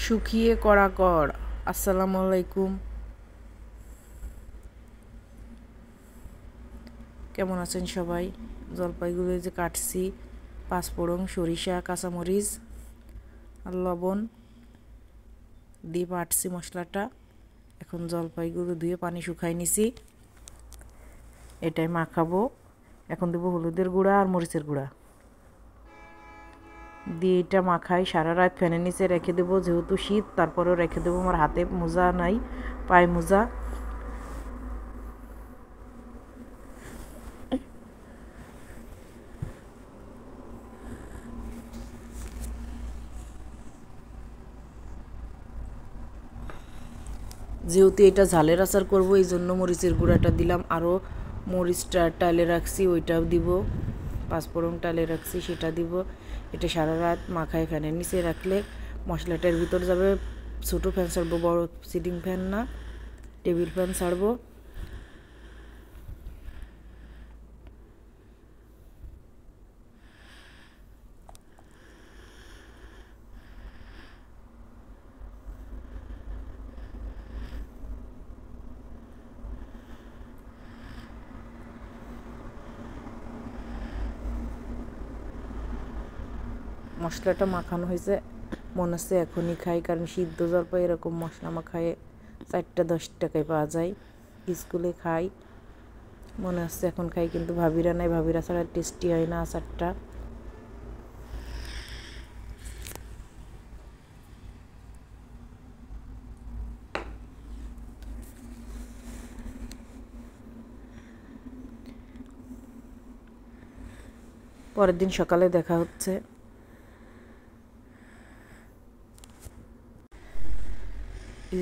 শুকিয়ে কড়া কর। আসসালামু আলাইকুম, কেমন আছেন সবাই? জলপাইগুলো যে কাটছি, পাঁচফোড়ন, সরিষা, কাঁচামরিচ আর লবণ দিয়ে বাটছি মশলাটা। এখন জলপাইগুলো ধুয়ে পানি শুকাই নিছি, এটাই মাখাবো। এখন দেবো হলুদের গুঁড়া আর মরিচের গুঁড়া দিয়ে এটা মাখাই সারা রাত ফ্যানের নিচে রেখে দেবো, যেহেতু শীত তারপরেও রেখে দেবো। আমার হাতে মোজা নাই, পায়ে মোজা। যেহেতু এটা ঝালের আচার করবো, এই জন্য মরিচের গুঁড়াটা দিলাম। আরও মরিচটা টালে রাখছি, ওইটাও দিব। পাঁচফোড়ন টালে রাখছি, সেটা দিব। এটা সারা রাত মাখায় ফ্যানের নিচে রাখলে মশলাটার ভিতর যাবে। ছোটো ফ্যান ছাড়বো, বড় সিলিং ফ্যান না, টেবিল ফ্যান ছাড়বো। মশলাটা মাখানো হয়েছে, মনে হচ্ছে এখনই খাই, কারণ সিদ্ধ জলপাই এরকম মশলা মাখায় 4টা-10 টাকায় পাওয়া যায়। স্কুলে খাই, মনে হচ্ছে এখন খাই, কিন্তু ভাবিরা নাই, ভাবিরা ছাড়া টেস্টি হয় না আচারটা। পরের দিন সকালে দেখা হচ্ছে।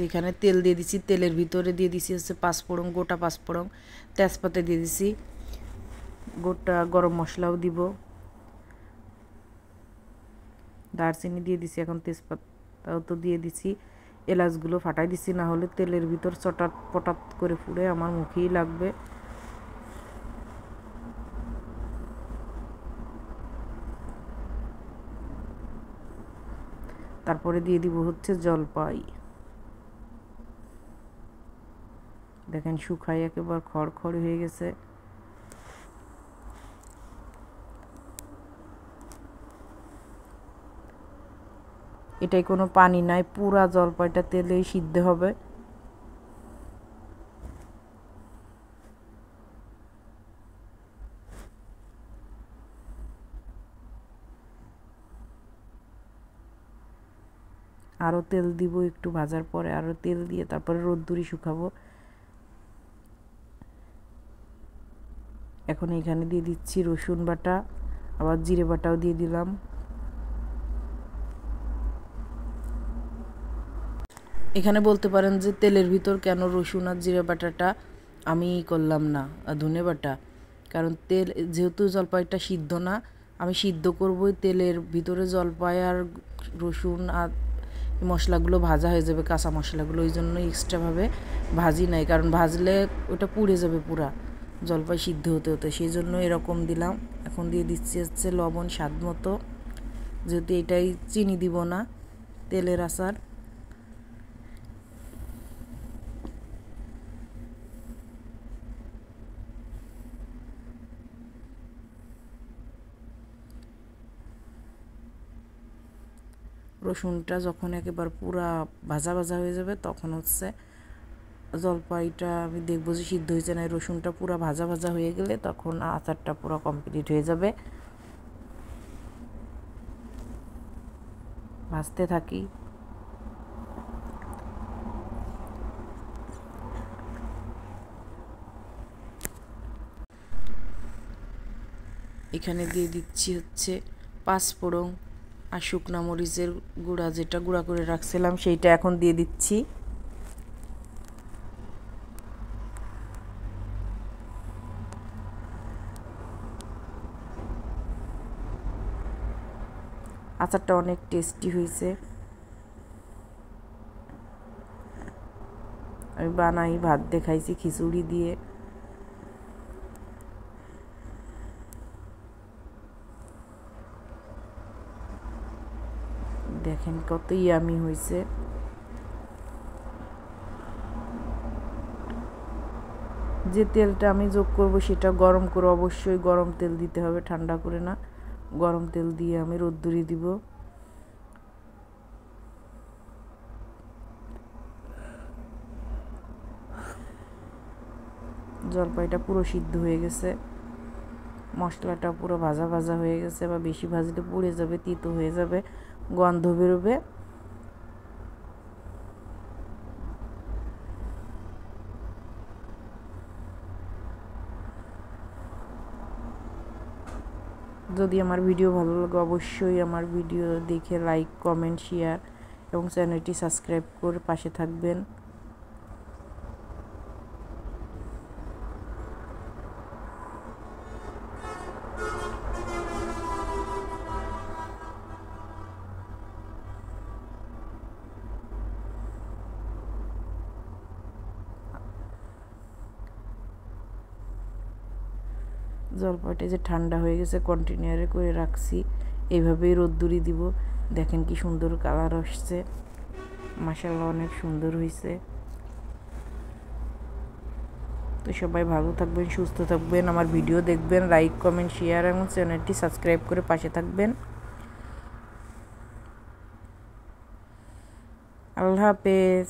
এখানে তেল দিয়ে দিছি, তেলের ভিতরে দিয়ে দিছি হচ্ছে পাঁচফোড়ন, গোটা পাঁচফোড়ন, তেজপাতা দিয়ে দিছি, গোটা গরম মশলাও দিব, দারচিনি দিয়ে দিছি, এখন তেজপাতাও তো দিয়ে দিছি। এলাচগুলো ফাটাই দিছি, না হলে তেলের ভিতর চটাত পটাত করে ফুড়ে আমার মুখেই লাগবে। তারপরে দিয়ে দিব হচ্ছে জলপাই। দেখেন শুকাই একেবারে খড়খড় হয়ে গেছে। এটাই কোনো পানি নাই, পুরা জলপাইটা তেলেই সিদ্ধ হবে। আরও তেল দিব একটু ভাজার পরে, আরও তেল দিয়ে তারপরে রোদ্দুরে শুকাবো। এখন এখানে দিয়ে দিচ্ছি রসুন বাটা, আবার জিরে বাটাও দিয়ে দিলাম। এখানে বলতে পারেন যে তেলের ভিতর কেন রসুন আর জিরে বাটাটা আমি করলাম না, ধনে বাটা, কারণ তেল যেহেতু জলপাইটা সিদ্ধ না, আমি সিদ্ধ করবই। তেলের ভিতরে জলপাই আর রসুন আর মশলাগুলো ভাজা হয়ে যাবে, কাঁচা মশলাগুলো, ওই জন্য এক্সট্রাভাবে ভাজি নাই, কারণ ভাজলে ওটা পুড়ে যাবে পুরা জলপাই সিদ্ধ হতে হতে, সেই জন্য এরকম দিলাম। এখন দিয়ে দিচ্ছি হচ্ছে লবণ স্বাদ মতো, যেহেতু এটাই চিনি দিব না, তেলের আচার। রসুনটা যখন একেবারে পুরা ভাজা ভাজা হয়ে যাবে, তখন হচ্ছে জলপাইটা আমি দেখবো যে সিদ্ধ হয়েছে না। রসুনটা পুরা ভাজা ভাজা হয়ে গেলে তখন আচারটা পুরো কমপ্লিট হয়ে যাবে। ভাজতে থাকি। এখানে দিয়ে দিচ্ছি হচ্ছে পাঁচফোড়ন আর শুকনা মরিচের গুঁড়া, যেটা গুঁড়া করে রাখছিলাম সেইটা এখন দিয়ে দিচ্ছি। আচারটা অনেক টেস্টি হয়েছে, আমি বানাই, ভাত দিয়ে খাইছি, খিচুড়ি দিয়ে। দেখেন কত ইয়ামি হয়েছে। যে তেলটা আমি যোগ করব সেটা গরম করে, অবশ্যই গরম তেল দিতে হবে, ঠান্ডা করে না। গরম তেল দিয়ে আমি রোদ্দুরে দিব। জলপাইটা পুরো সিদ্ধ হয়ে গেছে, মশলাটা পুরো ভাজা ভাজা হয়ে গেছে, বা বেশি ভাজলে পুড়ে যাবে, তিতো হয়ে যাবে, গন্ধ বেরোবে। যদি আমার ভিডিও ভালো লাগে অবশ্যই আমার ভিডিও দেখে লাইক, কমেন্ট, শেয়ার এবং চ্যানেলটি সাবস্ক্রাইব করে পাশে থাকবেন। জলপাইটা যে ঠান্ডা হয়ে গেছে, কন্টেনারে করে রাখছি, এইভাবেই রোদ্দুরি দিব। দেখেন কি সুন্দর কালার আসছে, মাশাআল্লাহ অনেক সুন্দর হয়েছে। তো সবাই ভালো থাকবেন, সুস্থ থাকবেন, আমার ভিডিও দেখবেন, লাইক, কমেন্ট, শেয়ার এবং চ্যানেলটি সাবস্ক্রাইব করে পাশে থাকবেন। আল্লাহ হাফেজ।